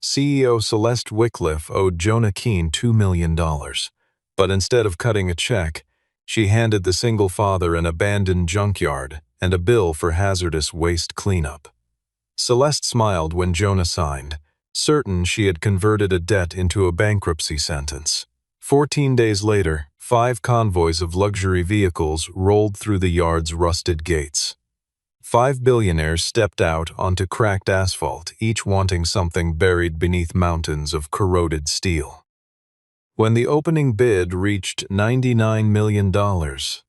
CEO Celeste Wycliffe owed Jonah Keene $2 million. But instead of cutting a check, she handed the single father an abandoned junkyard and a bill for hazardous waste cleanup. Celeste smiled when Jonah signed, certain she had converted a debt into a bankruptcy sentence. 14 days later, 5 convoys of luxury vehicles rolled through the yard's rusted gates. 5 billionaires stepped out onto cracked asphalt, each wanting something buried beneath mountains of corroded steel. When the opening bid reached $99 million,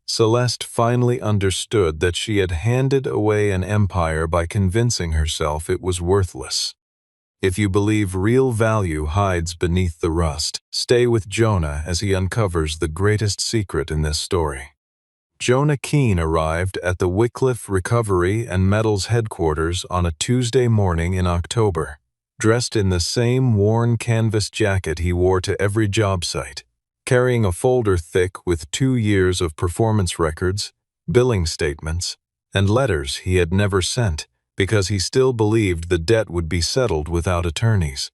Celeste finally understood that she had handed away an empire by convincing herself it was worthless. If you believe real value hides beneath the rust, stay with Jonah as he uncovers the greatest secret in this story. Jonah Keene arrived at the Wycliffe Recovery and Metals headquarters on a Tuesday morning in October, dressed in the same worn canvas jacket he wore to every job site, carrying a folder thick with 2 years of performance records, billing statements, and letters he had never sent because he still believed the debt would be settled without attorneys.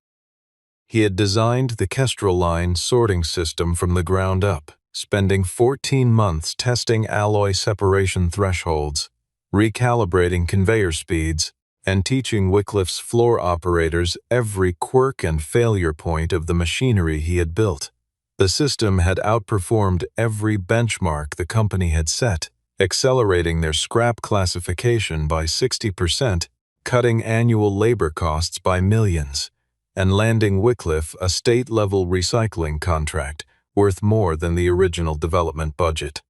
He had designed the Kestrel line sorting system from the ground up, spending 14 months testing alloy separation thresholds, recalibrating conveyor speeds, and teaching Wycliffe's floor operators every quirk and failure point of the machinery he had built. The system had outperformed every benchmark the company had set, accelerating their scrap classification by 60%, cutting annual labor costs by millions, and landing Wycliffe a state-level recycling contract worth more than the original development budget.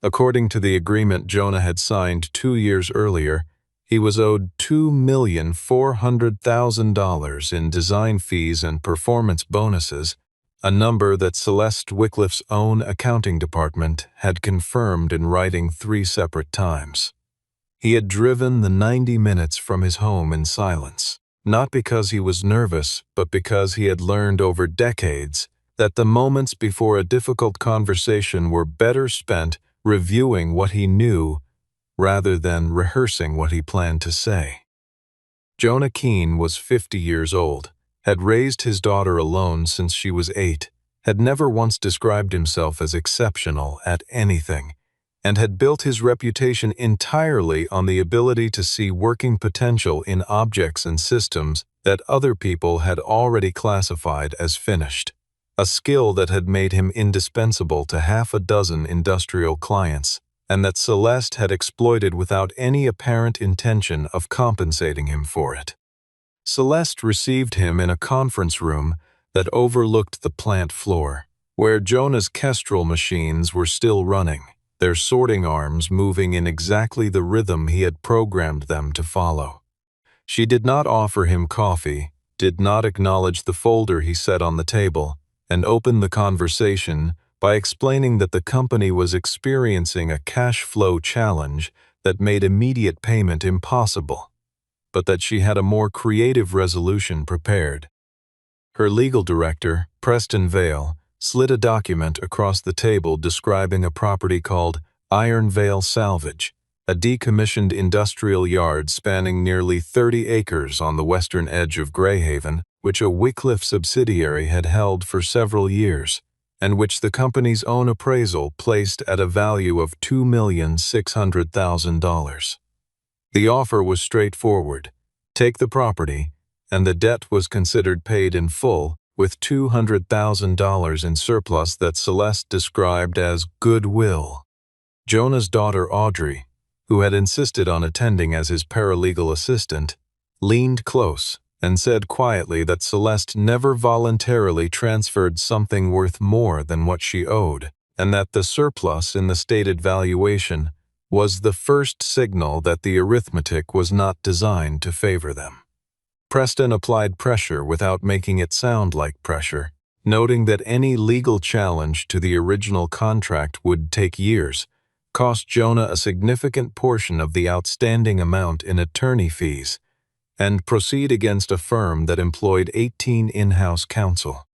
According to the agreement Jonah had signed 2 years earlier, he was owed $2,400,000 in design fees and performance bonuses, a number that Celeste Wycliffe's own accounting department had confirmed in writing 3 separate times. He had driven the 90 minutes from his home in silence, not because he was nervous, but because he had learned over decades that the moments before a difficult conversation were better spent reviewing what he knew rather than rehearsing what he planned to say. Jonah Keene was 50 years old, had raised his daughter alone since she was 8, had never once described himself as exceptional at anything, and had built his reputation entirely on the ability to see working potential in objects and systems that other people had already classified as finished, a skill that had made him indispensable to half a dozen industrial clients, and that Celeste had exploited without any apparent intention of compensating him for it. Celeste received him in a conference room that overlooked the plant floor, where Jonah's Kestrel machines were still running, their sorting arms moving in exactly the rhythm he had programmed them to follow. She did not offer him coffee, did not acknowledge the folder he set on the table, and opened the conversation by explaining that the company was experiencing a cash flow challenge that made immediate payment impossible, but that she had a more creative resolution prepared. Her legal director, Preston Vale, slid a document across the table describing a property called Iron Vale Salvage, a decommissioned industrial yard spanning nearly 30 acres on the western edge of Greyhaven, which a Wycliffe subsidiary had held for several years, and which the company's own appraisal placed at a value of $2,600,000. The offer was straightforward: take the property, and the debt was considered paid in full, with $200,000 in surplus that Celeste described as goodwill. Jonah's daughter Audrey, who had insisted on attending as his paralegal assistant, leaned close and said quietly that Celeste never voluntarily transferred something worth more than what she owed, and that the surplus in the stated valuation was the first signal that the arithmetic was not designed to favor them. Preston applied pressure without making it sound like pressure, noting that any legal challenge to the original contract would take years, cost Jonah a significant portion of the outstanding amount in attorney fees, and proceed against a firm that employed 18 in-house counsel.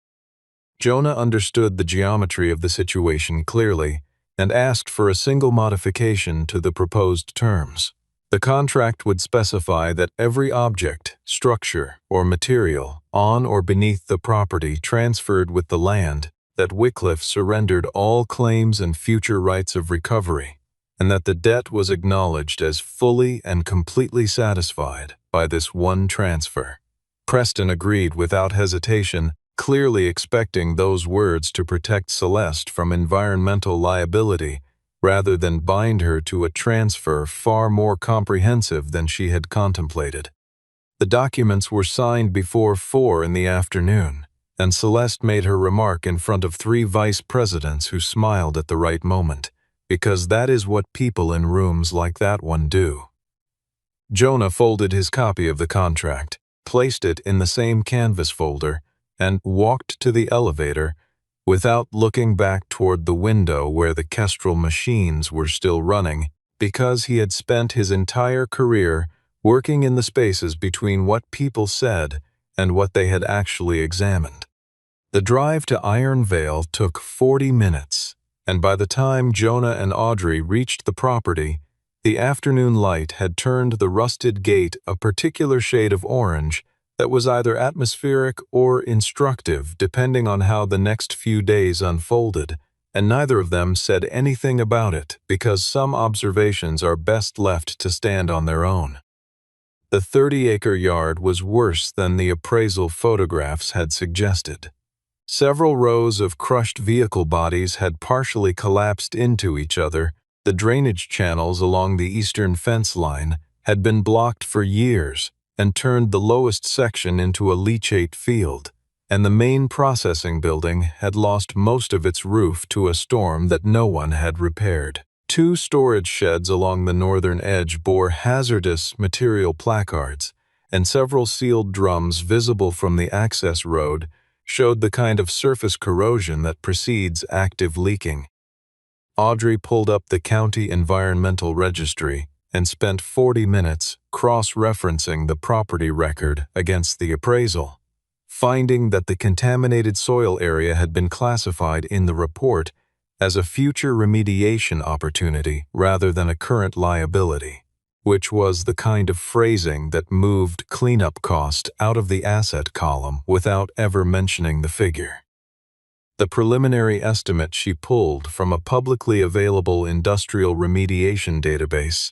Jonah understood the geometry of the situation clearly and asked for a single modification to the proposed terms. The contract would specify that every object, structure, or material on or beneath the property transferred with the land, that Wycliffe surrendered all claims and future rights of recovery, and that the debt was acknowledged as fully and completely satisfied by this one transfer. Preston agreed without hesitation, clearly expecting those words to protect Celeste from environmental liability rather than bind her to a transfer far more comprehensive than she had contemplated. The documents were signed before 4 in the afternoon, and Celeste made her remark in front of 3 vice presidents who smiled at the right moment, because that is what people in rooms like that one do. Jonah folded his copy of the contract, placed it in the same canvas folder, and walked to the elevator without looking back toward the window where the Kestrel machines were still running, because he had spent his entire career working in the spaces between what people said and what they had actually examined. The drive to Iron Vale took 40 minutes, and by the time Jonah and Audrey reached the property, the afternoon light had turned the rusted gate a particular shade of orange that was either atmospheric or instructive depending on how the next few days unfolded, and neither of them said anything about it because some observations are best left to stand on their own. The 30-acre yard was worse than the appraisal photographs had suggested. Several rows of crushed vehicle bodies had partially collapsed into each other. The drainage channels along the eastern fence line had been blocked for years and turned the lowest section into a leachate field, and the main processing building had lost most of its roof to a storm that no one had repaired. 2 storage sheds along the northern edge bore hazardous material placards, and several sealed drums visible from the access road showed the kind of surface corrosion that precedes active leaking. Audrey pulled up the county environmental registry and spent 40 minutes cross-referencing the property record against the appraisal, finding that the contaminated soil area had been classified in the report as a future remediation opportunity rather than a current liability, which was the kind of phrasing that moved cleanup cost out of the asset column without ever mentioning the figure. The preliminary estimate she pulled from a publicly available industrial remediation database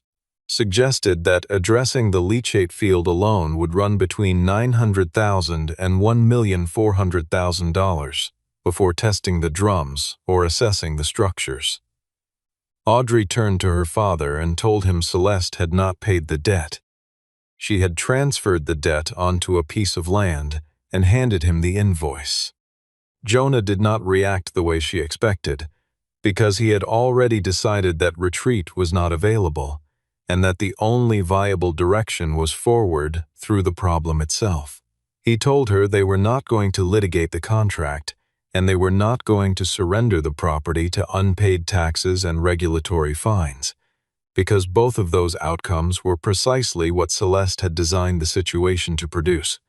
suggested that addressing the leachate field alone would run between $900,000 and $1,400,000 before testing the drums or assessing the structures. Audrey turned to her father and told him Celeste had not paid the debt. She had transferred the debt onto a piece of land and handed him the invoice. Jonah did not react the way she expected, because he had already decided that retreat was not available, and that the only viable direction was forward through the problem itself. He told her they were not going to litigate the contract, and they were not going to surrender the property to unpaid taxes and regulatory fines, because both of those outcomes were precisely what Celeste had designed the situation to produce.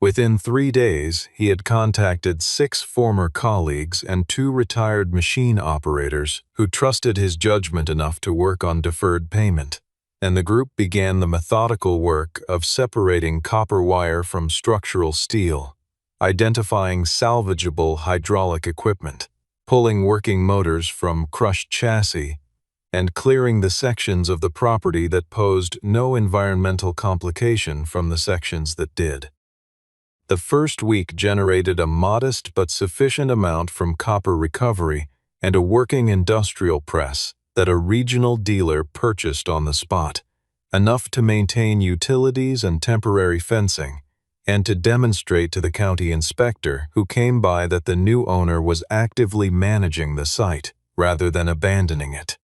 Within 3 days, he had contacted 6 former colleagues and 2 retired machine operators who trusted his judgment enough to work on deferred payment, and the group began the methodical work of separating copper wire from structural steel, identifying salvageable hydraulic equipment, pulling working motors from crushed chassis, and clearing the sections of the property that posed no environmental complication from the sections that did. The first week generated a modest but sufficient amount from copper recovery and a working industrial press that a regional dealer purchased on the spot, enough to maintain utilities and temporary fencing, and to demonstrate to the county inspector who came by that the new owner was actively managing the site rather than abandoning it.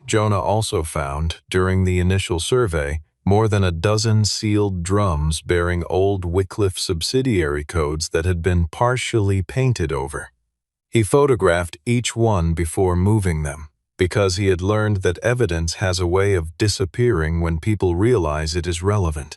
Jonah also found, during the initial survey, more than a dozen sealed drums bearing old Wycliffe subsidiary codes that had been partially painted over. He photographed each one before moving them, because he had learned that evidence has a way of disappearing when people realize it is relevant.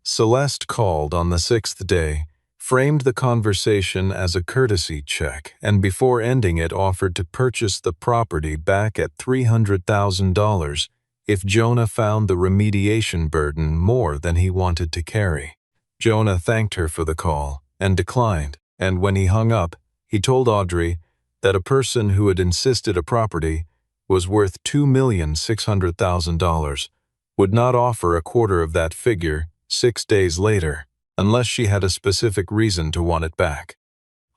Celeste called on the 6th day, framed the conversation as a courtesy check, and before ending it offered to purchase the property back at $300,000 if Jonah found the remediation burden more than he wanted to carry. Jonah thanked her for the call and declined, and when he hung up, he told Audrey that a person who had insisted a property was worth $2,600,000 would not offer a quarter of that figure 6 days later, unless she had a specific reason to want it back.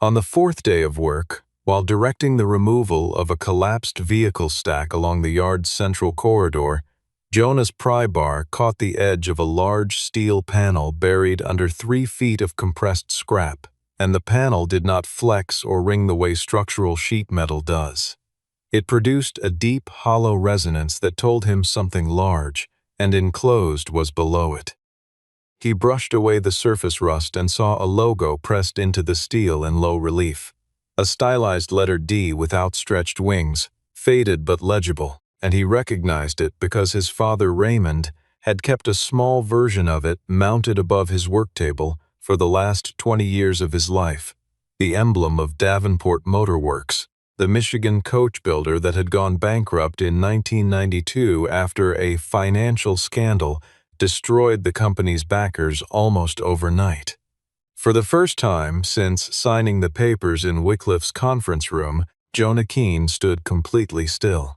On the 4th day of work, while directing the removal of a collapsed vehicle stack along the yard's central corridor, Jonah's pry bar caught the edge of a large steel panel buried under 3 feet of compressed scrap, and the panel did not flex or ring the way structural sheet metal does. It produced a deep, hollow resonance that told him something large and enclosed was below it. He brushed away the surface rust and saw a logo pressed into the steel in low relief. A stylized letter D with outstretched wings, faded but legible, and he recognized it because his father Raymond had kept a small version of it mounted above his work table for the last 20 years of his life, the emblem of Davenport Motor Works, the Michigan coach builder that had gone bankrupt in 1992 after a financial scandal destroyed the company's backers almost overnight. For the first time since signing the papers in Wycliffe's conference room, Jonah Keene stood completely still.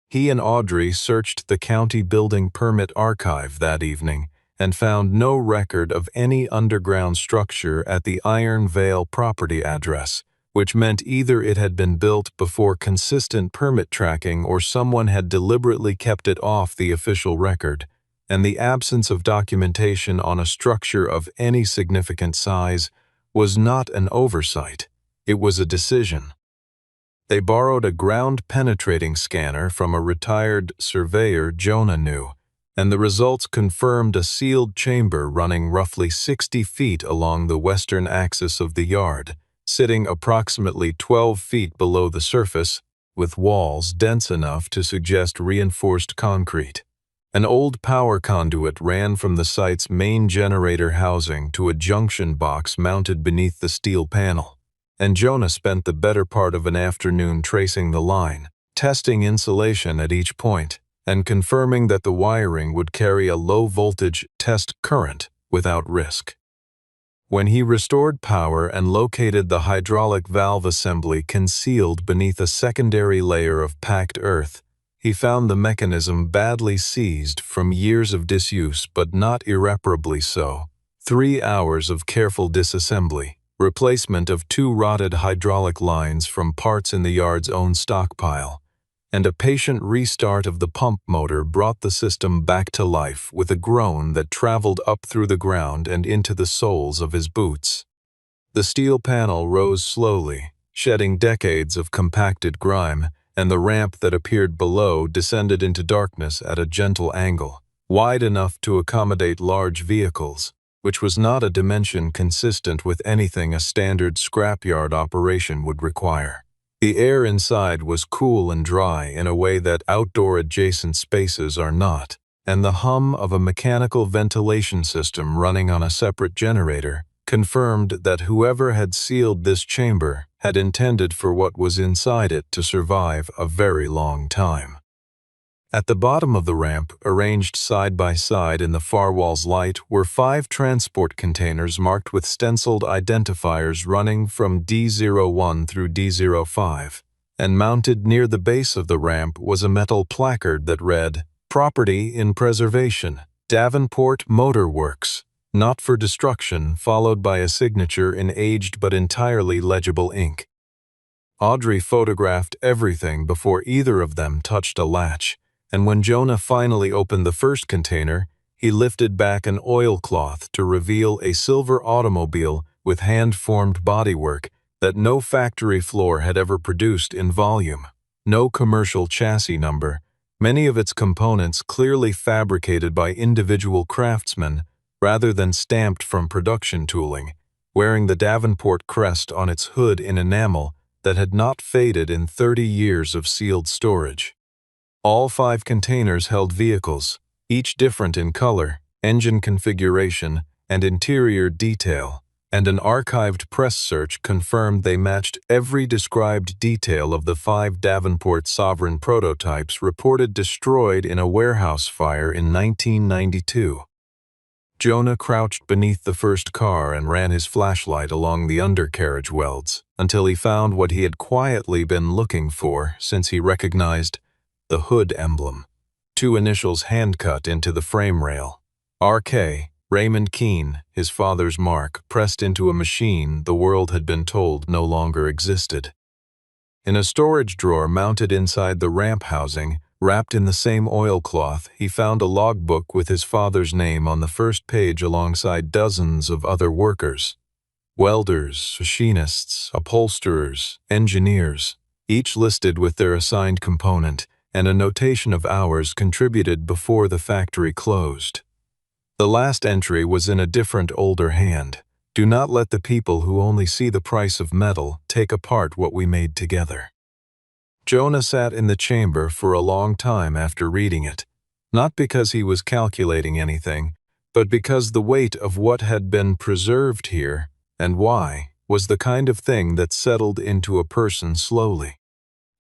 He and Audrey searched the county building permit archive that evening and found no record of any underground structure at the Iron Vale property address, which meant either it had been built before consistent permit tracking or someone had deliberately kept it off the official record, and the absence of documentation on a structure of any significant size was not an oversight, it was a decision. They borrowed a ground-penetrating scanner from a retired surveyor Jonah knew, and the results confirmed a sealed chamber running roughly 60 feet along the western axis of the yard, sitting approximately 12 feet below the surface, with walls dense enough to suggest reinforced concrete. An old power conduit ran from the site's main generator housing to a junction box mounted beneath the steel panel, and Jonah spent the better part of an afternoon tracing the line, testing insulation at each point, and confirming that the wiring would carry a low-voltage test current without risk. When he restored power and located the hydraulic valve assembly concealed beneath a secondary layer of packed earth, he found the mechanism badly seized from years of disuse but not irreparably so. 3 hours of careful disassembly, replacement of 2 rotted hydraulic lines from parts in the yard's own stockpile, and a patient restart of the pump motor brought the system back to life with a groan that traveled up through the ground and into the soles of his boots. The steel panel rose slowly, shedding decades of compacted grime, and the ramp that appeared below descended into darkness at a gentle angle, wide enough to accommodate large vehicles, which was not a dimension consistent with anything a standard scrapyard operation would require. The air inside was cool and dry in a way that outdoor adjacent spaces are not, and the hum of a mechanical ventilation system running on a separate generator confirmed that whoever had sealed this chamber had intended for what was inside it to survive a very long time. At the bottom of the ramp, arranged side by side in the far wall's light, were 5 transport containers marked with stenciled identifiers running from D01 through D05, and mounted near the base of the ramp was a metal placard that read, "Property in Preservation, Davenport Motor Works, Not for Destruction," followed by a signature in aged but entirely legible ink. Audrey photographed everything before either of them touched a latch, and when Jonah finally opened the first container, he lifted back an oilcloth to reveal a silver automobile with hand-formed bodywork that no factory floor had ever produced in volume, no commercial chassis number, many of its components clearly fabricated by individual craftsmen rather than stamped from production tooling, wearing the Davenport crest on its hood in enamel that had not faded in 30 years of sealed storage. All 5 containers held vehicles, each different in color, engine configuration, and interior detail, and an archived press search confirmed they matched every described detail of the 5 Davenport Sovereign prototypes reported destroyed in a warehouse fire in 1992. Jonah crouched beneath the first car and ran his flashlight along the undercarriage welds until he found what he had quietly been looking for since he recognized the hood emblem. 2 initials hand-cut into the frame rail. R.K., Raymond Keene, his father's mark, pressed into a machine the world had been told no longer existed. In a storage drawer mounted inside the ramp housing, wrapped in the same oilcloth, he found a logbook with his father's name on the first page alongside dozens of other workers. Welders, machinists, upholsterers, engineers, each listed with their assigned component, and a notation of hours contributed before the factory closed. The last entry was in a different, older hand. Do not let the people who only see the price of metal take apart what we made together. Jonah sat in the chamber for a long time after reading it, not because he was calculating anything, but because the weight of what had been preserved here, and why, was the kind of thing that settled into a person slowly.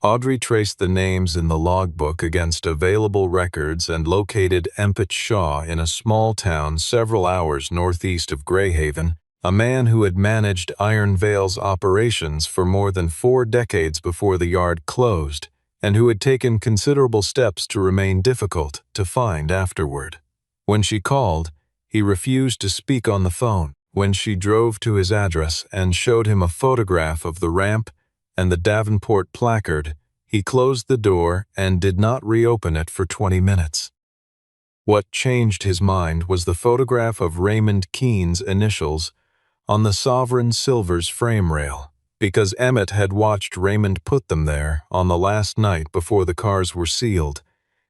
Audrey traced the names in the logbook against available records and located Empett Shaw in a small town several hours northeast of Greyhaven, a man who had managed Iron Vale's operations for more than 4 decades before the yard closed, and who had taken considerable steps to remain difficult to find afterward. When she called, he refused to speak on the phone. When she drove to his address and showed him a photograph of the ramp and the Davenport placard, he closed the door and did not reopen it for 20 minutes. What changed his mind was the photograph of Raymond Keene's initials on the Sovereign Silver's frame rail, because Emmett had watched Raymond put them there on the last night before the cars were sealed,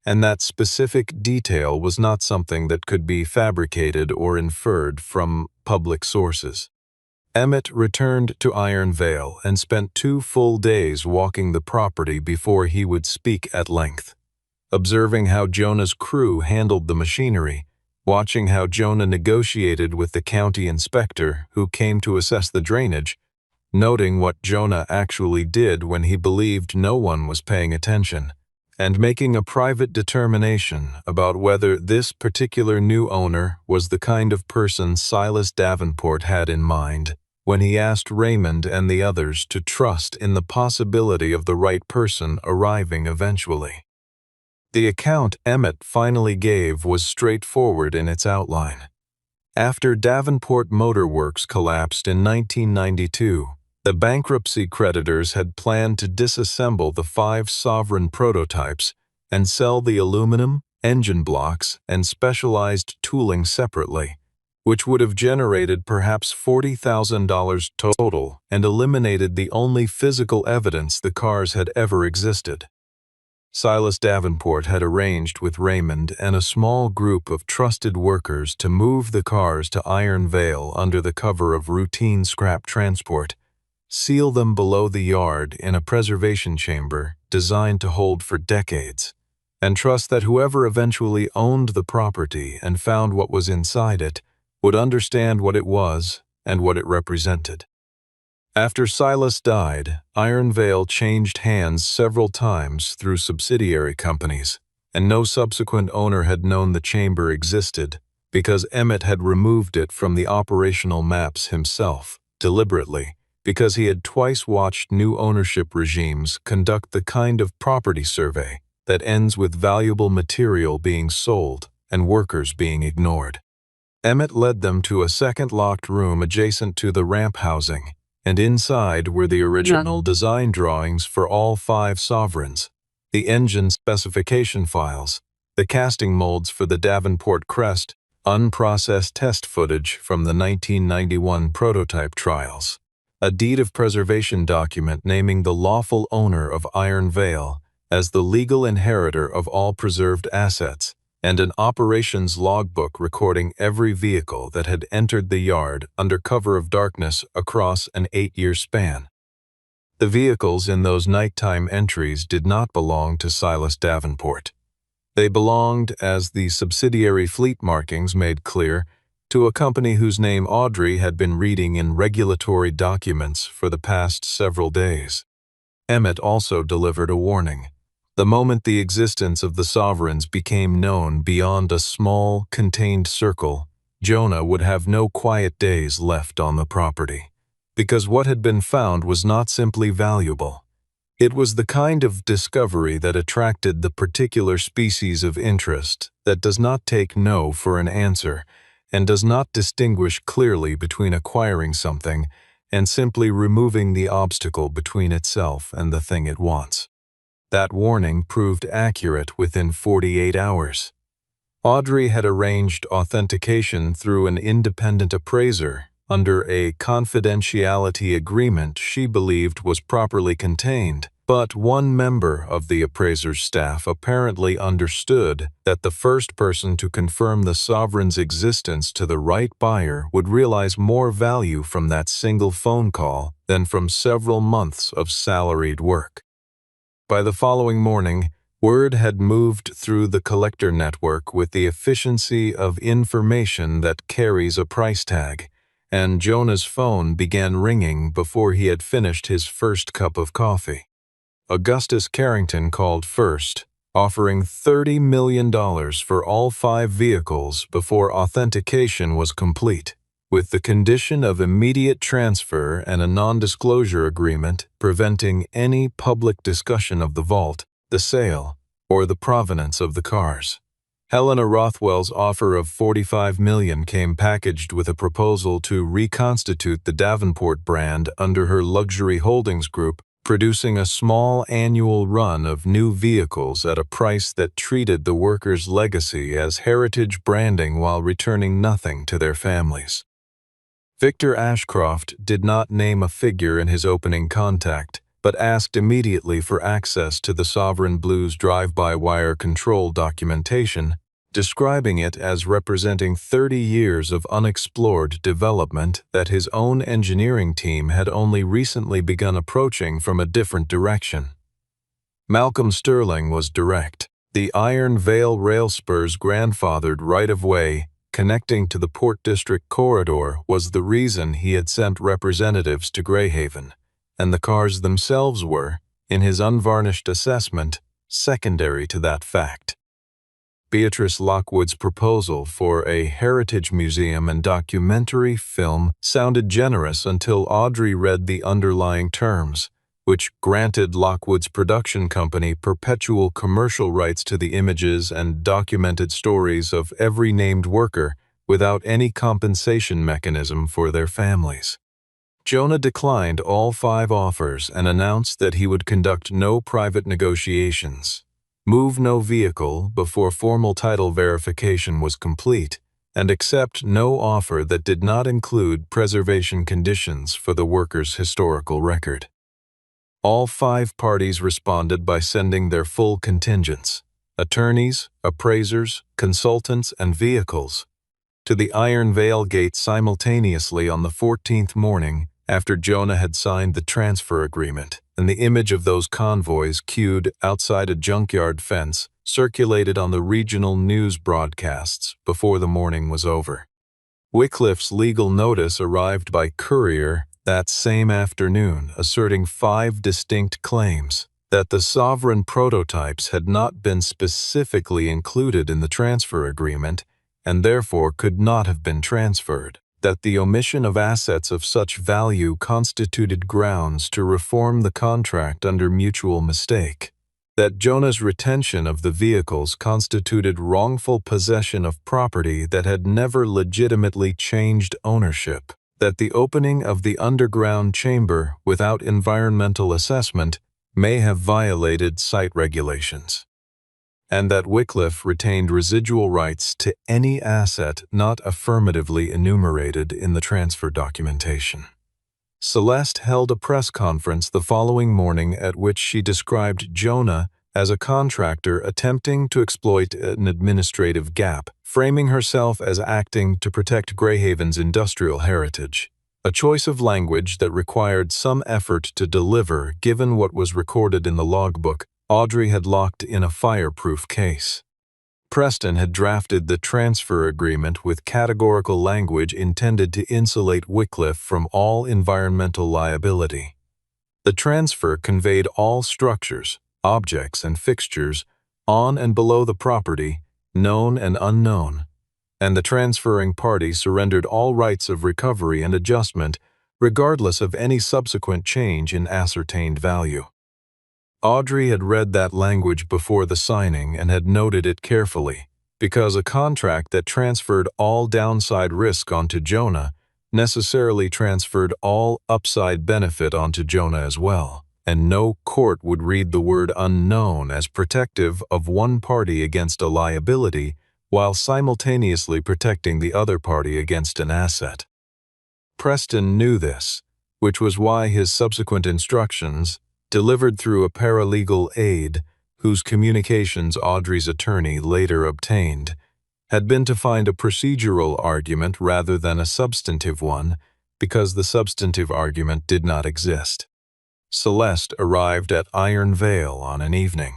and that specific detail was not something that could be fabricated or inferred from public sources. Emmett returned to Iron Vale and spent 2 full days walking the property before he would speak at length, observing how Jonah's crew handled the machinery, watching how Jonah negotiated with the county inspector who came to assess the drainage, noting what Jonah actually did when he believed no one was paying attention, and making a private determination about whether this particular new owner was the kind of person Silas Davenport had in mind when he asked Raymond and the others to trust in the possibility of the right person arriving eventually. The account Emmett finally gave was straightforward in its outline. After Davenport Motor Works collapsed in 1992, the bankruptcy creditors had planned to disassemble the 5 Sovereign prototypes and sell the aluminum, engine blocks, and specialized tooling separately, which would have generated perhaps $40,000 total and eliminated the only physical evidence the cars had ever existed. Silas Davenport had arranged with Raymond and a small group of trusted workers to move the cars to Iron Vale under the cover of routine scrap transport, seal them below the yard in a preservation chamber designed to hold for decades, and trust that whoever eventually owned the property and found what was inside it would understand what it was and what it represented. After Silas died, Iron Vale changed hands several times through subsidiary companies, and no subsequent owner had known the chamber existed because Emmett had removed it from the operational maps himself, deliberately, because he had twice watched new ownership regimes conduct the kind of property survey that ends with valuable material being sold and workers being ignored. Emmett led them to a second locked room adjacent to the ramp housing, and inside were the original design drawings for all 5 Sovereigns, the engine specification files, the casting molds for the Davenport crest, unprocessed test footage from the 1991 prototype trials, a deed of preservation document naming the lawful owner of Iron Vale as the legal inheritor of all preserved assets, and an operations logbook recording every vehicle that had entered the yard under cover of darkness across an 8-year span. The vehicles in those nighttime entries did not belong to Silas Davenport. They belonged, as the subsidiary fleet markings made clear, to a company whose name Audrey had been reading in regulatory documents for the past several days. Emmett also delivered a warning. The moment the existence of the sovereigns became known beyond a small, contained circle, Jonah would have no quiet days left on the property. Because what had been found was not simply valuable. It was the kind of discovery that attracted the particular species of interest that does not take no for an answer and does not distinguish clearly between acquiring something and simply removing the obstacle between itself and the thing it wants. That warning proved accurate within 48 hours. Audrey had arranged authentication through an independent appraiser under a confidentiality agreement she believed was properly contained, but one member of the appraiser's staff apparently understood that the first person to confirm the sovereign's existence to the right buyer would realize more value from that single phone call than from several months of salaried work. By the following morning, word had moved through the collector network with the efficiency of information that carries a price tag, and Jonah's phone began ringing before he had finished his first cup of coffee. Augustus Carrington called first, offering $30 million for all 5 vehicles before authentication was complete, with the condition of immediate transfer and a non-disclosure agreement preventing any public discussion of the vault, the sale, or the provenance of the cars. Helena Rothwell's offer of $45 million came packaged with a proposal to reconstitute the Davenport brand under her luxury holdings group, producing a small annual run of new vehicles at a price that treated the workers' legacy as heritage branding while returning nothing to their families. Victor Ashcroft did not name a figure in his opening contact, but asked immediately for access to the Sovereign Blues drive-by-wire control documentation, describing it as representing 30 years of unexplored development that his own engineering team had only recently begun approaching from a different direction. Malcolm Sterling was direct. The Iron Vale rail spur's grandfathered right-of-way connecting to the Port District corridor was the reason he had sent representatives to Greyhaven, and the cars themselves were, in his unvarnished assessment, secondary to that fact. Beatrice Lockwood's proposal for a heritage museum and documentary film sounded generous until Audrey read the underlying terms, which granted Lockwood's production company perpetual commercial rights to the images and documented stories of every named worker without any compensation mechanism for their families. Jonah declined all 5 offers and announced that he would conduct no private negotiations, move no vehicle before formal title verification was complete, and accept no offer that did not include preservation conditions for the worker's historical record. All 5 parties responded by sending their full contingents, attorneys, appraisers, consultants, and vehicles, to the Iron Vale Gate simultaneously on the 14th morning after Jonah had signed the transfer agreement, and the image of those convoys queued outside a junkyard fence circulated on the regional news broadcasts before the morning was over. Wycliffe's legal notice arrived by courier that same afternoon, asserting 5 distinct claims: that the sovereign prototypes had not been specifically included in the transfer agreement and therefore could not have been transferred, that the omission of assets of such value constituted grounds to reform the contract under mutual mistake, that Jonah's retention of the vehicles constituted wrongful possession of property that had never legitimately changed ownership, that the opening of the underground chamber without environmental assessment may have violated site regulations, and that Wycliffe retained residual rights to any asset not affirmatively enumerated in the transfer documentation. Celeste held a press conference the following morning at which she described Jonah as a contractor attempting to exploit an administrative gap, framing herself as acting to protect Greyhaven's industrial heritage, a choice of language that required some effort to deliver given what was recorded in the logbook Audrey had locked in a fireproof case. Preston had drafted the transfer agreement with categorical language intended to insulate Wycliffe from all environmental liability. The transfer conveyed all structures, objects, and fixtures on and below the property, known and unknown, and the transferring party surrendered all rights of recovery and adjustment regardless of any subsequent change in ascertained value. Audrey had read that language before the signing and had noted it carefully, because a contract that transferred all downside risk onto Jonah necessarily transferred all upside benefit onto Jonah as well, and no court would read the word unknown as protective of one party against a liability while simultaneously protecting the other party against an asset. Preston knew this, which was why his subsequent instructions, delivered through a paralegal aide whose communications Audrey's attorney later obtained, had been to find a procedural argument rather than a substantive one, because the substantive argument did not exist. Celeste arrived at Iron Vale on an evening,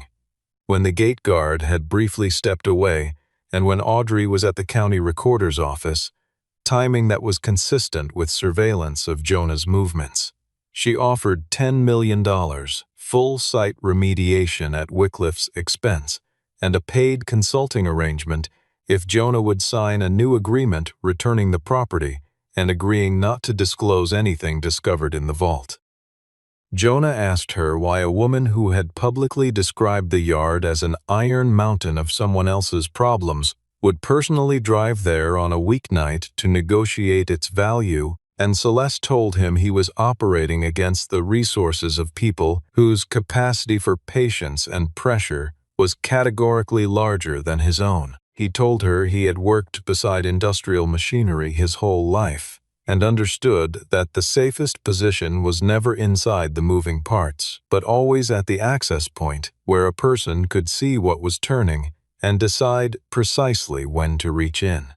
when the gate guard had briefly stepped away and when Audrey was at the county recorder's office, timing that was consistent with surveillance of Jonah's movements. She offered $10 million, full site remediation at Wycliffe's expense, and a paid consulting arrangement if Jonah would sign a new agreement returning the property and agreeing not to disclose anything discovered in the vault. Jonah asked her why a woman who had publicly described the yard as an iron mountain of someone else's problems would personally drive there on a weeknight to negotiate its value, and Celeste told him he was operating against the resources of people whose capacity for patience and pressure was categorically larger than his own. He told her he had worked beside industrial machinery his whole life, and understood that the safest position was never inside the moving parts, but always at the access point where a person could see what was turning and decide precisely when to reach in.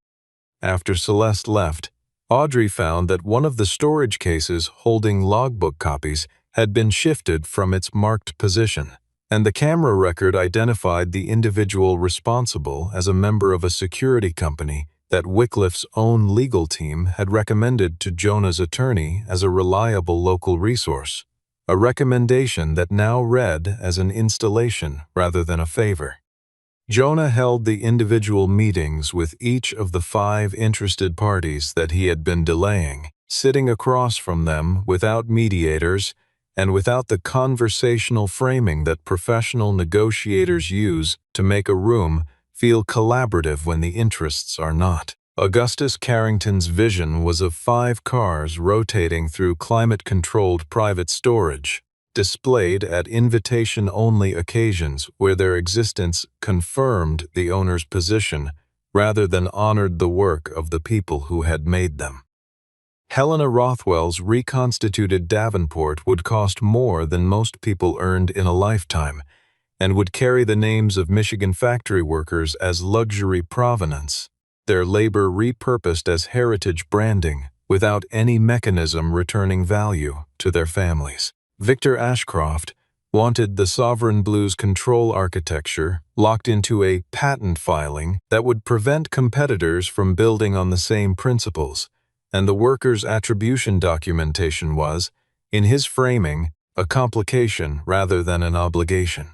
After Celeste left, Audrey found that one of the storage cases holding logbook copies had been shifted from its marked position, and the camera record identified the individual responsible as a member of a security company that Wycliffe's own legal team had recommended to Jonah's attorney as a reliable local resource, a recommendation that now read as an installation rather than a favor. Jonah held the individual meetings with each of the 5 interested parties that he had been delaying, sitting across from them without mediators and without the conversational framing that professional negotiators use to make a room feel collaborative when the interests are not. Augustus Carrington's vision was of 5 cars rotating through climate-controlled private storage, displayed at invitation-only occasions where their existence confirmed the owner's position rather than honored the work of the people who had made them. Helena Rothwell's reconstituted Davenport would cost more than most people earned in a lifetime, and would carry the names of Michigan factory workers as luxury provenance, their labor repurposed as heritage branding without any mechanism returning value to their families. Victor Ashcroft wanted the Sovereign Blue's control architecture locked into a patent filing that would prevent competitors from building on the same principles, and the workers' attribution documentation was, in his framing, a complication rather than an obligation.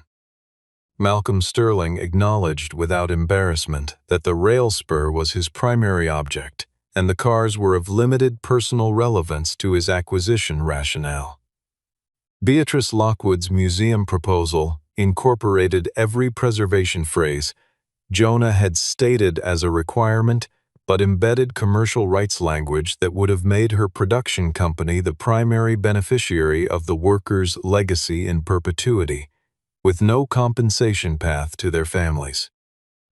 Malcolm Sterling acknowledged without embarrassment that the rail spur was his primary object, and the cars were of limited personal relevance to his acquisition rationale. Beatrice Lockwood's museum proposal incorporated every preservation phrase Jonah had stated as a requirement, but embedded commercial rights language that would have made her production company the primary beneficiary of the workers' legacy in perpetuity, with no compensation path to their families.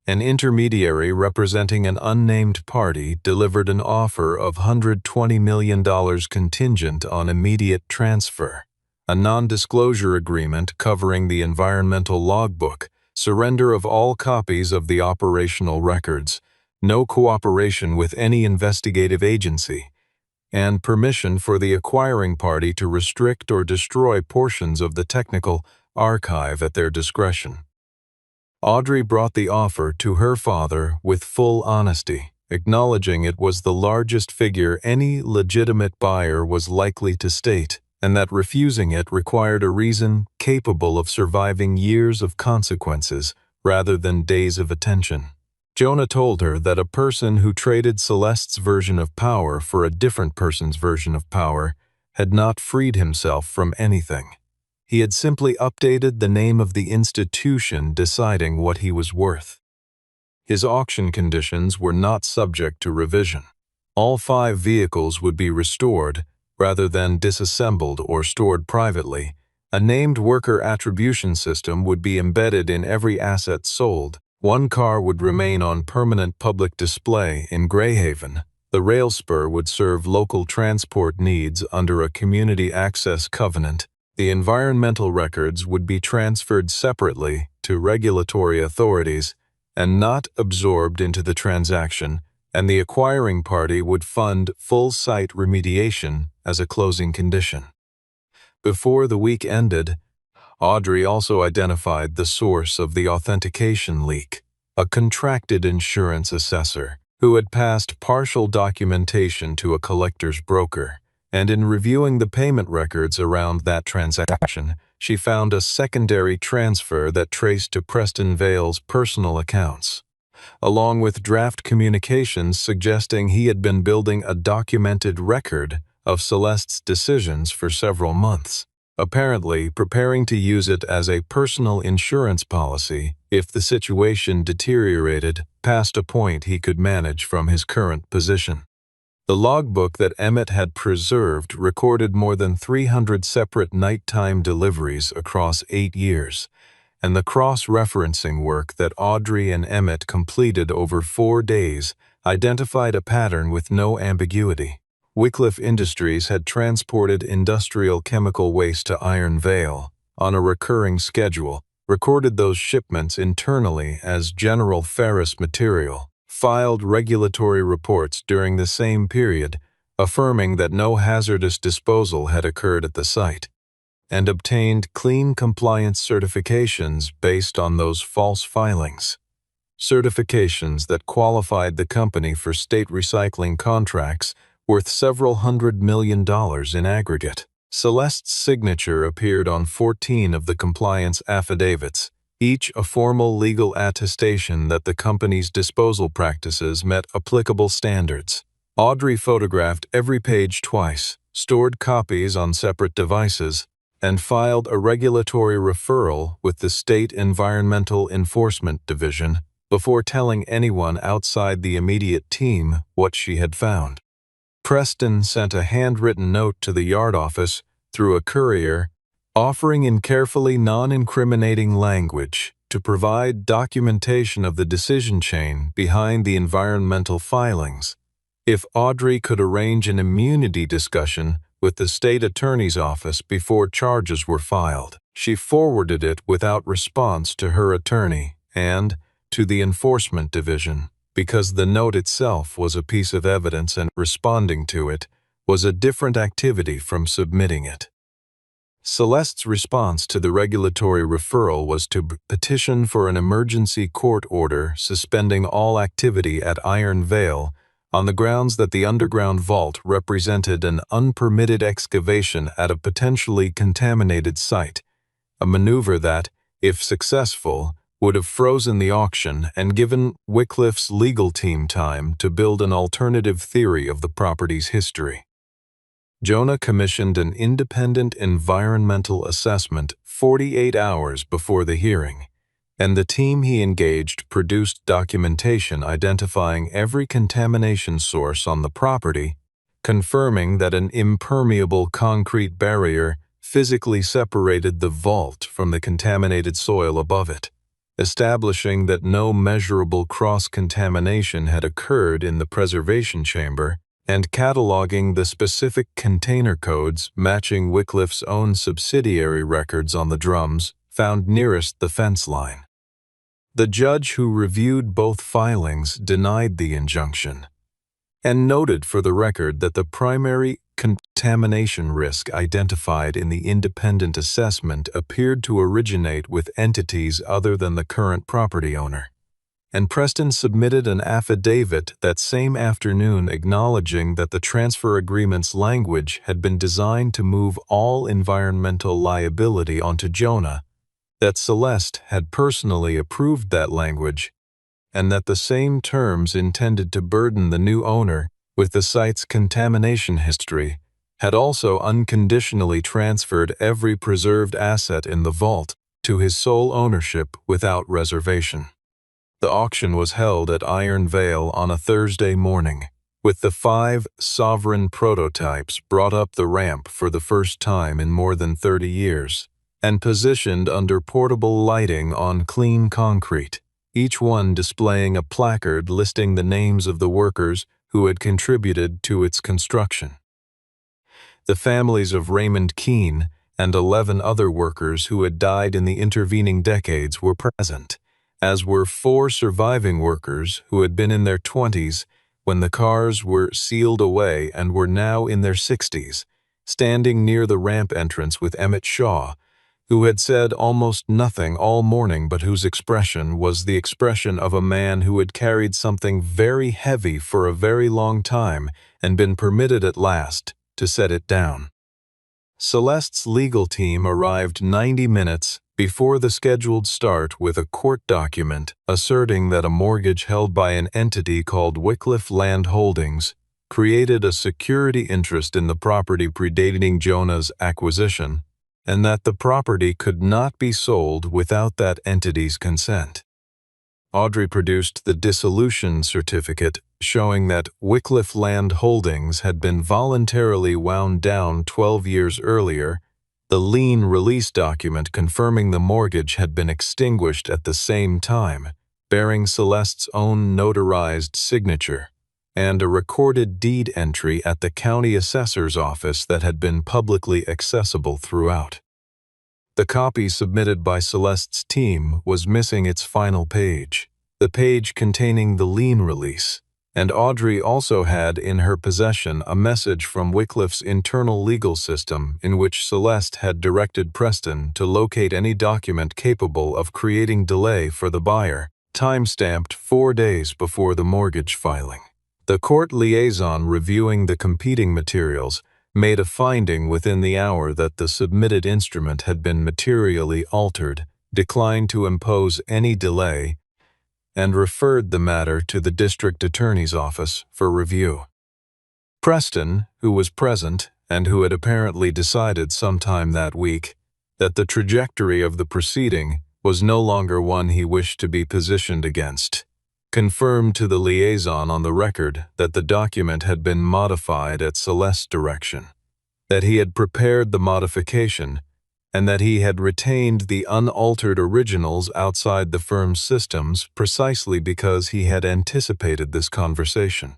An intermediary representing an unnamed party delivered an offer of $120 million contingent on immediate transfer, a non-disclosure agreement covering the environmental logbook, surrender of all copies of the operational records, no cooperation with any investigative agency, and permission for the acquiring party to restrict or destroy portions of the technical archive at their discretion. Audrey brought the offer to her father with full honesty, acknowledging it was the largest figure any legitimate buyer was likely to state, and that refusing it required a reason capable of surviving years of consequences rather than days of attention. Jonah told her that a person who traded Celeste's version of power for a different person's version of power had not freed himself from anything. He had simply updated the name of the institution deciding what he was worth. His auction conditions were not subject to revision. All 5 vehicles would be restored, rather than disassembled or stored privately. A named worker attribution system would be embedded in every asset sold. 1 car would remain on permanent public display in Greyhaven. The rail spur would serve local transport needs under a community access covenant. The environmental records would be transferred separately to regulatory authorities and not absorbed into the transaction, and the acquiring party would fund full site remediation as a closing condition. Before the week ended, Audrey also identified the source of the authentication leak, a contracted insurance assessor who had passed partial documentation to a collector's broker. And in reviewing the payment records around that transaction, she found a secondary transfer that traced to Preston Vale's personal accounts, along with draft communications suggesting he had been building a documented record of Celeste's decisions for several months, apparently preparing to use it as a personal insurance policy if the situation deteriorated past a point he could manage from his current position. The logbook that Emmett had preserved recorded more than 300 separate nighttime deliveries across 8 years, and the cross-referencing work that Audrey and Emmett completed over 4 days identified a pattern with no ambiguity. Wycliffe Industries had transported industrial chemical waste to Iron Vale on a recurring schedule, recorded those shipments internally as general ferrous material, filed regulatory reports during the same period, affirming that no hazardous disposal had occurred at the site, and obtained clean compliance certifications based on those false filings. Certifications that qualified the company for state recycling contracts worth several $100 million in aggregate. Celeste's signature appeared on 14 of the compliance affidavits, each a formal legal attestation that the company's disposal practices met applicable standards. Audrey photographed every page twice, stored copies on separate devices, and filed a regulatory referral with the State Environmental Enforcement Division before telling anyone outside the immediate team what she had found. Preston sent a handwritten note to the yard office through a courier, offering in carefully non-incriminating language to provide documentation of the decision chain behind the environmental filings. If Audrey could arrange an immunity discussion with the state attorney's office before charges were filed, she forwarded it without response to her attorney and to the enforcement division, because the note itself was a piece of evidence and responding to it was a different activity from submitting it. Celeste's response to the regulatory referral was to petition for an emergency court order suspending all activity at Iron Vale on the grounds that the underground vault represented an unpermitted excavation at a potentially contaminated site, a maneuver that, if successful, would have frozen the auction and given Wycliffe's legal team time to build an alternative theory of the property's history. Jonah commissioned an independent environmental assessment 48 hours before the hearing, and the team he engaged produced documentation identifying every contamination source on the property, confirming that an impermeable concrete barrier physically separated the vault from the contaminated soil above it, establishing that no measurable cross-contamination had occurred in the preservation chamber, and cataloging the specific container codes matching Wycliffe's own subsidiary records on the drums found nearest the fence line. The judge who reviewed both filings denied the injunction and noted for the record that the primary contamination risk identified in the independent assessment appeared to originate with entities other than the current property owner, and Preston submitted an affidavit that same afternoon acknowledging that the transfer agreement's language had been designed to move all environmental liability onto Jonah, that Celeste had personally approved that language, and that the same terms intended to burden the new owner with the site's contamination history had also unconditionally transferred every preserved asset in the vault to his sole ownership without reservation. The auction was held at Iron Vale on a Thursday morning, with the 5 sovereign prototypes brought up the ramp for the first time in more than 30 years, and positioned under portable lighting on clean concrete, each one displaying a placard listing the names of the workers who had contributed to its construction. The families of Raymond Keene and 11 other workers who had died in the intervening decades were present, as were 4 surviving workers who had been in their 20s when the cars were sealed away and were now in their 60s, standing near the ramp entrance with Emmett Shaw, who had said almost nothing all morning but whose expression was the expression of a man who had carried something very heavy for a very long time and been permitted at last to set it down. Celeste's legal team arrived 90 minutes before the scheduled start with a court document asserting that a mortgage held by an entity called Wycliffe Land Holdings created a security interest in the property predating Jonah's acquisition, and that the property could not be sold without that entity's consent. Audrey produced the dissolution certificate showing that Wycliffe Land Holdings had been voluntarily wound down 12 years earlier, the lien release document confirming the mortgage had been extinguished at the same time, bearing Celeste's own notarized signature, and a recorded deed entry at the county assessor's office that had been publicly accessible throughout. The copy submitted by Celeste's team was missing its final page, the page containing the lien release, and Audrey also had in her possession a message from Wycliffe's internal legal system in which Celeste had directed Preston to locate any document capable of creating delay for the buyer, time-stamped 4 days before the mortgage filing. The court liaison reviewing the competing materials made a finding within the hour that the submitted instrument had been materially altered, declined to impose any delay, and referred the matter to the district attorney's office for review. Preston, who was present and who had apparently decided sometime that week that the trajectory of the proceeding was no longer one he wished to be positioned against, confirmed to the liaison on the record that the document had been modified at Celeste's direction, that he had prepared the modification, and that he had retained the unaltered originals outside the firm's systems precisely because he had anticipated this conversation.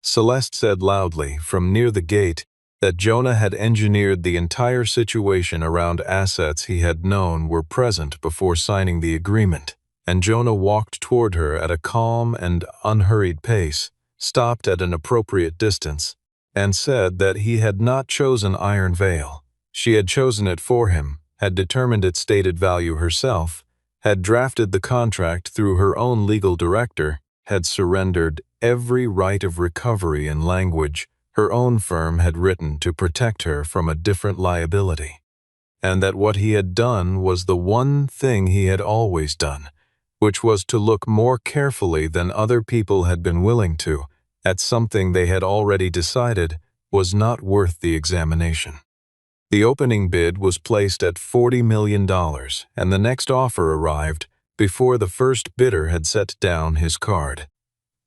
Celeste said loudly from near the gate that Jonah had engineered the entire situation around assets he had known were present before signing the agreement, and Jonah walked toward her at a calm and unhurried pace, stopped at an appropriate distance, and said that he had not chosen Iron Vale. She had chosen it for him, had determined its stated value herself, had drafted the contract through her own legal director, had surrendered every right of recovery in language her own firm had written to protect her from a different liability, and that what he had done was the one thing he had always done, which was to look more carefully than other people had been willing to at something they had already decided was not worth the examination. The opening bid was placed at $40 million, and the next offer arrived before the first bidder had set down his card.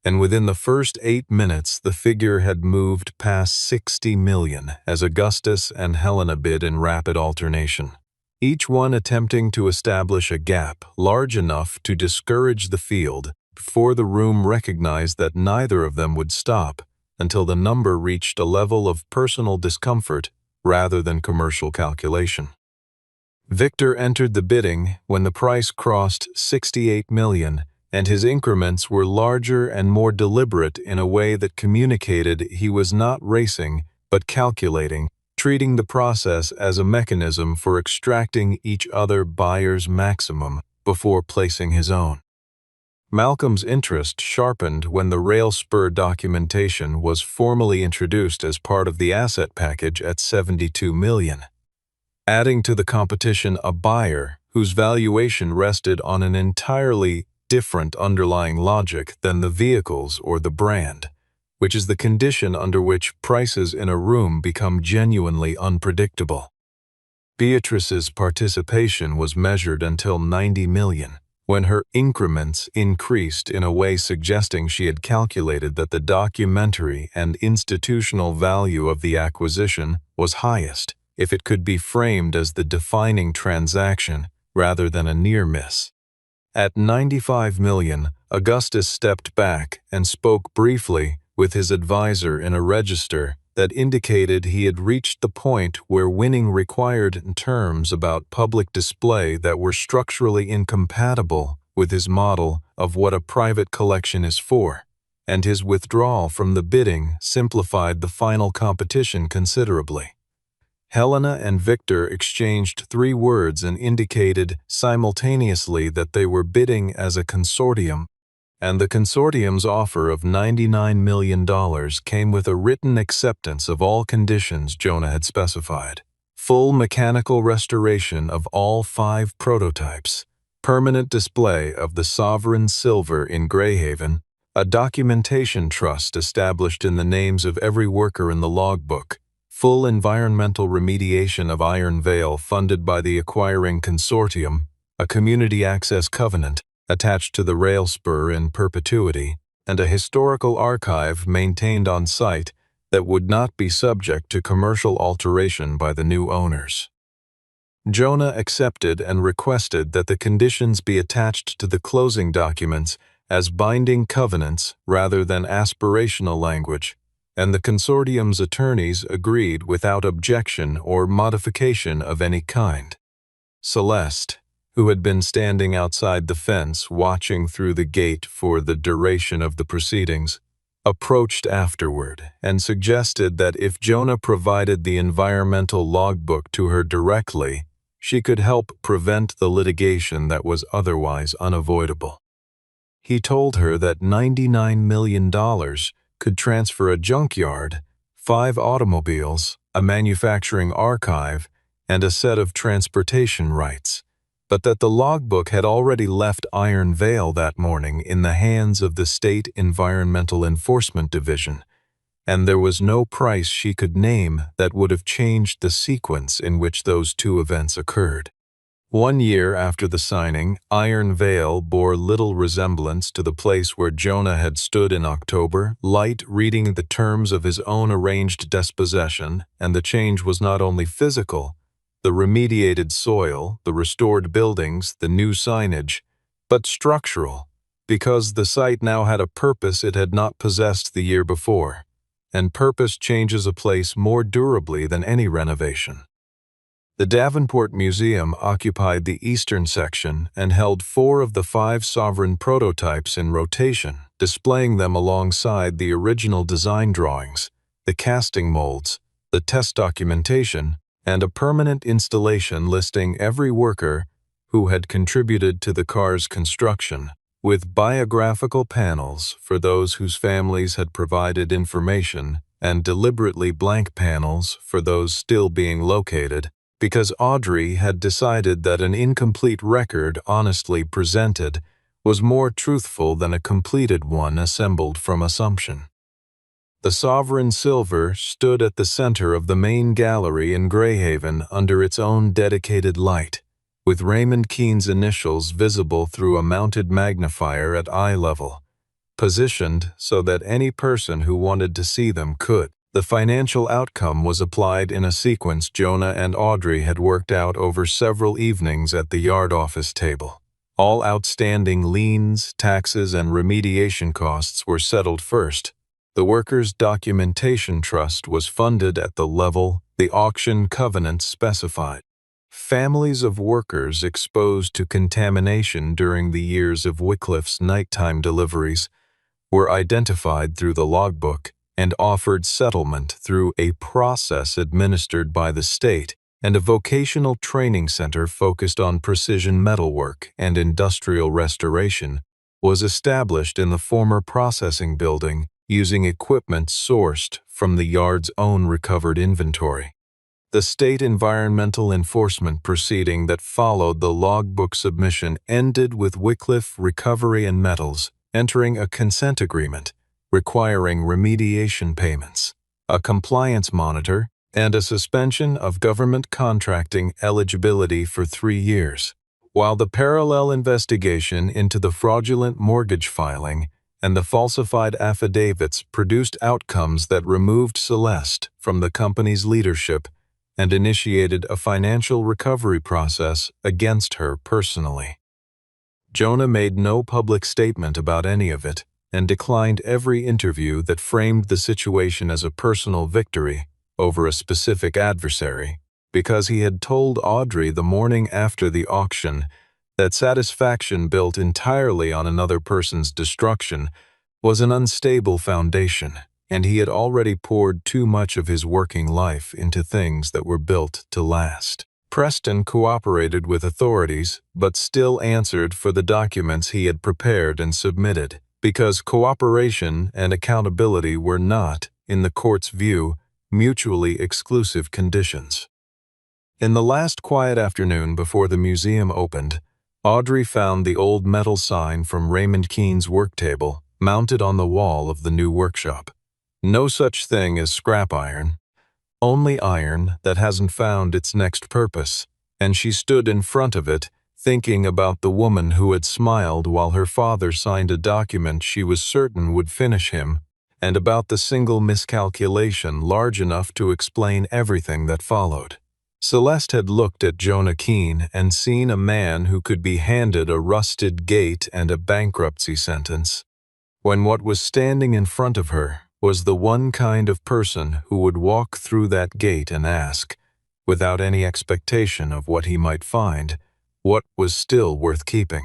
And within the first 8 minutes the figure had moved past $60 million as Augustus and Helena bid in rapid alternation, each one attempting to establish a gap large enough to discourage the field before the room recognized that neither of them would stop until the number reached a level of personal discomfort rather than commercial calculation. Victor entered the bidding when the price crossed $68 million, and his increments were larger and more deliberate in a way that communicated he was not racing but calculating, treating the process as a mechanism for extracting each other buyer's maximum before placing his own. Malcolm's interest sharpened when the rail spur documentation was formally introduced as part of the asset package at $72 million, adding to the competition a buyer whose valuation rested on an entirely different underlying logic than the vehicles or the brand, which is the condition under which prices in a room become genuinely unpredictable. Beatrice's participation was measured until $90 million, when her increments increased in a way suggesting she had calculated that the documentary and institutional value of the acquisition was highest if it could be framed as the defining transaction rather than a near miss. At $95 million, Augustus stepped back and spoke briefly with his advisor in a register that indicated he had reached the point where winning required terms about public display that were structurally incompatible with his model of what a private collection is for, and his withdrawal from the bidding simplified the final competition considerably. Helena and Victor exchanged 3 words and indicated simultaneously that they were bidding as a consortium, and the consortium's offer of $99 million came with a written acceptance of all conditions Jonah had specified: full mechanical restoration of all 5 prototypes, permanent display of the sovereign silver in Greyhaven, a documentation trust established in the names of every worker in the logbook, full environmental remediation of Iron Vale funded by the acquiring consortium, a community access covenant attached to the rail spur in perpetuity, and a historical archive maintained on site that would not be subject to commercial alteration by the new owners. Jonah accepted and requested that the conditions be attached to the closing documents as binding covenants rather than aspirational language, and the consortium's attorneys agreed without objection or modification of any kind. Celeste, who had been standing outside the fence watching through the gate for the duration of the proceedings, approached afterward and suggested that if Jonah provided the environmental logbook to her directly, she could help prevent the litigation that was otherwise unavoidable. He told her that $99 million could transfer a junkyard, 5 automobiles, a manufacturing archive, and a set of transportation rights, but that the logbook had already left Iron Vale that morning in the hands of the State Environmental Enforcement Division, and there was no price she could name that would have changed the sequence in which those 2 events occurred. 1 year after the signing, Iron Vale bore little resemblance to the place where Jonah had stood in October, light reading the terms of his own arranged dispossession, and the change was not only physical, the remediated soil, the restored buildings, the new signage, but structural, because the site now had a purpose it had not possessed the year before, and purpose changes a place more durably than any renovation. The Davenport Museum occupied the eastern section and held 4 of the 5 sovereign prototypes in rotation, displaying them alongside the original design drawings, the casting molds, the test documentation, and a permanent installation listing every worker who had contributed to the car's construction, with biographical panels for those whose families had provided information and deliberately blank panels for those still being located, because Audrey had decided that an incomplete record honestly presented was more truthful than a completed one assembled from assumption. The sovereign silver stood at the center of the main gallery in Greyhaven under its own dedicated light, with Raymond Keene's initials visible through a mounted magnifier at eye level, positioned so that any person who wanted to see them could. The financial outcome was applied in a sequence Jonah and Audrey had worked out over several evenings at the yard office table. All outstanding liens, taxes, and remediation costs were settled first. The Workers' Documentation Trust was funded at the level the auction covenant specified. Families of workers exposed to contamination during the years of Wycliffe's nighttime deliveries were identified through the logbook and offered settlement through a process administered by the state, and a vocational training center focused on precision metalwork and industrial restoration was established in the former processing building using equipment sourced from the yard's own recovered inventory. The state environmental enforcement proceeding that followed the logbook submission ended with Wycliffe Recovery and Metals entering a consent agreement requiring remediation payments, a compliance monitor, and a suspension of government contracting eligibility for 3 years, while the parallel investigation into the fraudulent mortgage filing and the falsified affidavits produced outcomes that removed Celeste from the company's leadership and initiated a financial recovery process against her personally. Jonah made no public statement about any of it and declined every interview that framed the situation as a personal victory over a specific adversary because he had told Audrey the morning after the auction that satisfaction built entirely on another person's destruction was an unstable foundation, and he had already poured too much of his working life into things that were built to last. Preston cooperated with authorities, but still answered for the documents he had prepared and submitted, because cooperation and accountability were not, in the court's view, mutually exclusive conditions. In the last quiet afternoon before the museum opened, Audrey found the old metal sign from Raymond Keene's work table mounted on the wall of the new workshop. No such thing as scrap iron. Only iron that hasn't found its next purpose, and she stood in front of it, thinking about the woman who had smiled while her father signed a document she was certain would finish him, and about the single miscalculation large enough to explain everything that followed. Celeste had looked at Jonah Keene and seen a man who could be handed a rusted gate and a bankruptcy sentence, when what was standing in front of her was the one kind of person who would walk through that gate and ask, without any expectation of what he might find, what was still worth keeping.